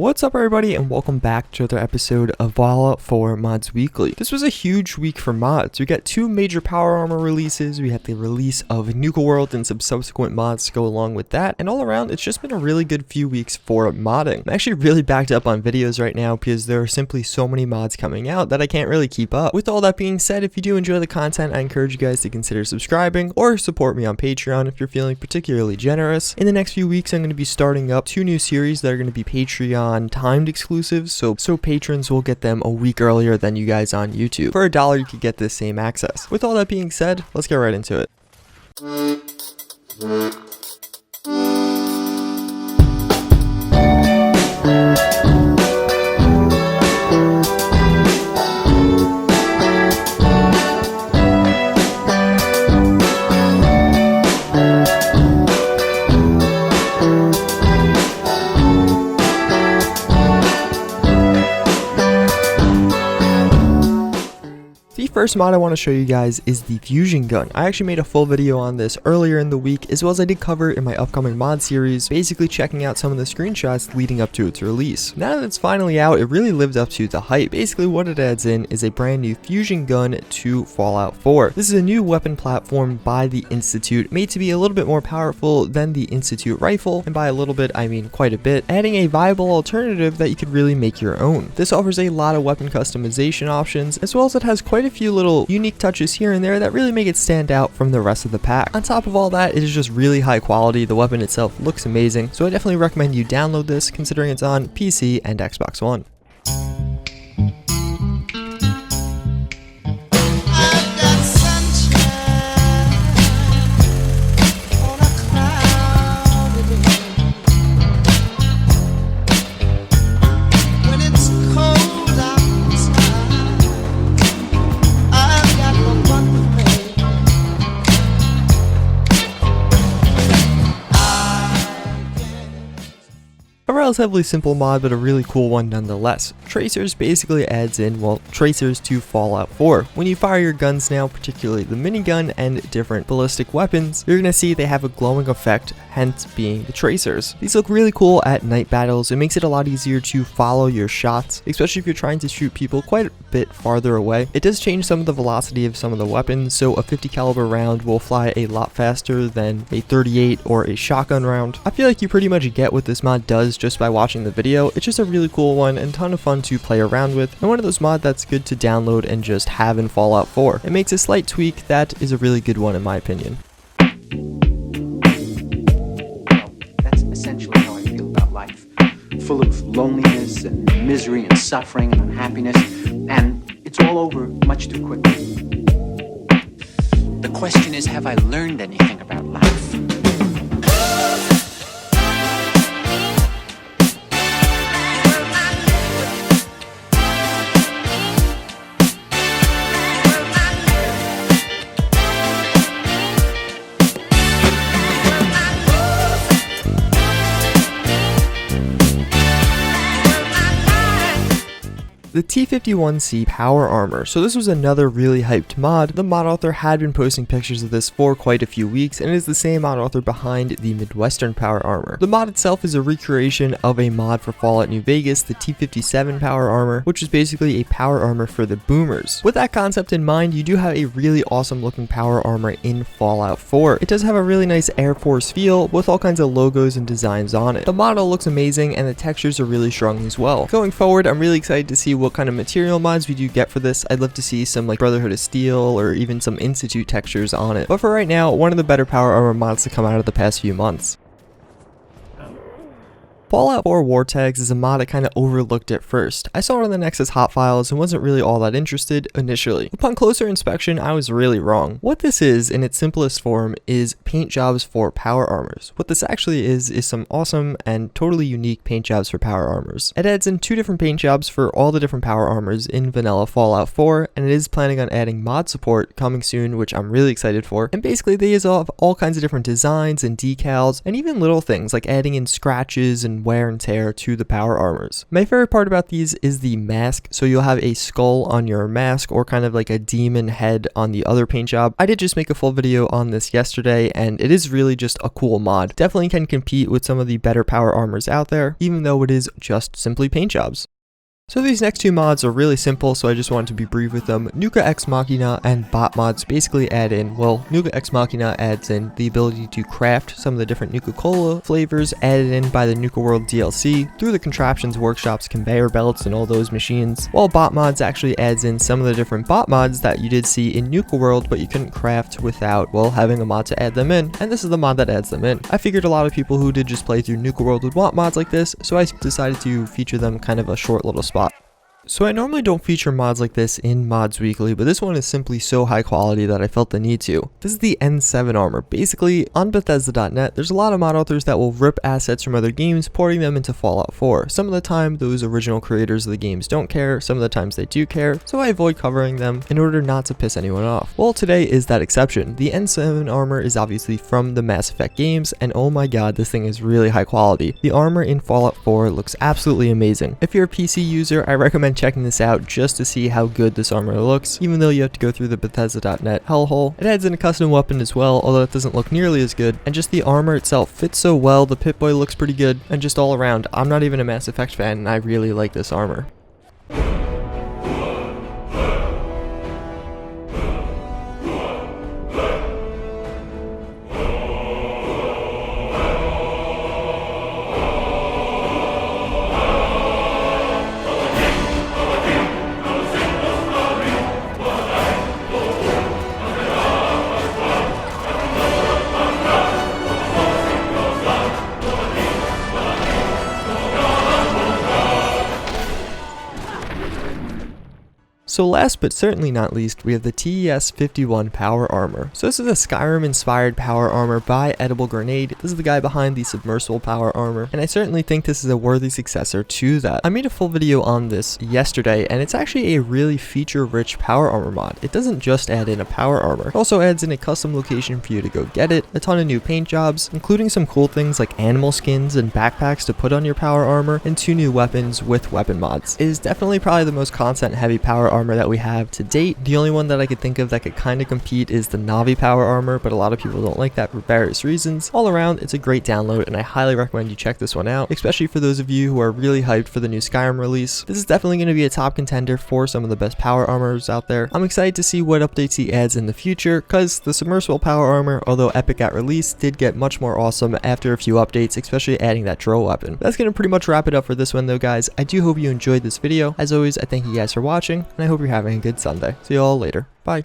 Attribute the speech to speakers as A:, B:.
A: What's up everybody and welcome back to another episode of Fallout 4 Mods Weekly. This was a huge week for mods. We got two major power armor releases, we had the release of Nuka World and some subsequent mods to go along with that, and all around it's just been a really good few weeks for modding. I'm actually really backed up on videos right now because there are simply so many mods coming out that I can't really keep up. With all that being said, if you do enjoy the content, I encourage you guys to consider subscribing or support me on Patreon if you're feeling particularly generous. In the next few weeks I'm going to be starting up two new series that are going to be Patreon timed exclusives, so patrons will get them a week earlier than you guys on YouTube. For $1 you could get this same access. With all that being said, let's get right into it. First mod I want to show you guys is the fusion gun. I actually made a full video on this earlier in the week, as well as I did cover it in my upcoming mod series, basically checking out some of the screenshots leading up to its release. Now that it's finally out, it really lived up to the hype. Basically what it adds in is a brand new fusion gun to Fallout 4. This is a new weapon platform by the Institute, made to be a little bit more powerful than the Institute rifle, and by a little bit I mean quite a bit, adding a viable alternative that you could really make your own. This offers a lot of weapon customization options, as well as it has quite a few little unique touches here and there that really make it stand out from the rest of the pack. On top of all that, it is just really high quality. The weapon itself looks amazing, so I definitely recommend you download this, considering it's on PC and Xbox One. A relatively simple mod, but a really cool one nonetheless. Tracers basically adds in, well, tracers to Fallout 4. When you fire your guns now, particularly the minigun and different ballistic weapons, you're going to see they have a glowing effect, hence being the tracers. These look really cool at night battles. It makes it a lot easier to follow your shots, especially if you're trying to shoot people quite a bit farther away. It does change some of the velocity of some of the weapons, so a 50 caliber round will fly a lot faster than a 38 or a shotgun round. I feel like you pretty much get what this mod does just by watching the video. It's just a really cool one and ton of fun to play around with, and one of those mods that's good to download and just have in Fallout 4. It makes a slight tweak that is a really good one in my opinion.
B: That's essentially how I feel about life. Full of loneliness and misery and suffering and unhappiness, and it's all over much too quickly. The question is, have I learned anything about life?
A: The T51C power armor. So this was another really hyped mod. The mod author had been posting pictures of this for quite a few weeks, and it is the same mod author behind the Midwestern power armor. The mod itself is a recreation of a mod for Fallout New Vegas, the T57 power armor, which is basically a power armor for the boomers. With that concept in mind, you do have a really awesome looking power armor in Fallout 4. It does have a really nice AirForce feel with all kinds of logos and designs on it. The model looks amazing and the textures are really strong as well. Going forward, I'm really excited to see what kind of material mods we do get for this. I'd love to see some like Brotherhood of Steel or even some Institute textures on it. But for right now, one of the better power armor mods to come out of the past few months. Fallout 4 War Tags is a mod I kind of overlooked at first. I saw it on the Nexus hot files and wasn't really all that interested initially. Upon closer inspection, I was really wrong. What this is, in its simplest form, is paint jobs for power armors. What this actually is some awesome and totally unique paint jobs for power armors. It adds in two different paint jobs for all the different power armors in vanilla Fallout 4, and it is planning on adding mod support coming soon, which I'm really excited for. And basically they use all kinds of different designs and decals, and even little things like adding in scratches and and wear and tear to the power armors. My favorite part about these is the mask. So you'll have a skull on your mask or kind of like a demon head on the other paint job. I did just make a full video on this yesterday, and it is really just a cool mod. Definitely can compete with some of the better power armors out there, even though it is just simply paint jobs. So these next two mods are really simple, so I just wanted to be brief with them. NukaExMachina and bot mods basically add in, well, NukaExMachina adds in the ability to craft some of the different Nuka-Cola flavors added in by the Nuka World DLC through the contraptions, workshops, conveyor belts, and all those machines, while bot mods actually adds in some of the different bot mods that you did see in Nuka World, but you couldn't craft without, well, having a mod to add them in, and this is the mod that adds them in. I figured a lot of people who did just play through Nuka World would want mods like this, so I decided to feature them kind of a short little spot. So I normally don't feature mods like this in Mods Weekly, but this one is simply so high quality that I felt the need to. This is the N7 armor. Basically, on Bethesda.net, there's a lot of mod authors that will rip assets from other games, porting them into Fallout 4. Some of the time, those original creators of the games don't care, some of the times they do care, so I avoid covering them in order not to piss anyone off. Well, today is that exception. The N7 armor is obviously from the Mass Effect games, and oh my god, this thing is really high quality. The armor in Fallout 4 looks absolutely amazing. If you're a PC user, I recommend checking this out just to see how good this armor looks, even though you have to go through the Bethesda.net hellhole. It adds in a custom weapon as well, although it doesn't look nearly as good, and just the armor itself fits so well. The Pip-Boy looks pretty good, and just all around, I'm not even a Mass Effect fan, and I really like this armor. So last but certainly not least, we have the TES-51 power armor. So this is a Skyrim inspired power armor by Edible Grenade. This is the guy behind the submersible power armor, and I certainly think this is a worthy successor to that. I made a full video on this yesterday, and it's actually a really feature rich power armor mod. It doesn't just add in a power armor, it also adds in a custom location for you to go get it, a ton of new paint jobs, including some cool things like animal skins and backpacks to put on your power armor, and 2 new weapons with weapon mods. It is definitely probably the most content heavy power armor that we have to date. The only one that I could think of that could kind of compete is the Navi power armor, but a lot of people don't like that for various reasons. All around, it's a great download, and I highly recommend you check this one out, especially for those of you who are really hyped for the new Skyrim release. This is definitely going to be a top contender for some of the best power armors out there. I'm excited to see what updates he adds in the future, because the submersible power armor, although epic at release, did get much more awesome after a few updates, especially adding that drill weapon. That's going to pretty much wrap it up for this one though, guys. I do hope you enjoyed this video. As always, I thank you guys for watching, and I hope you're having a good Sunday. See you all later. Bye.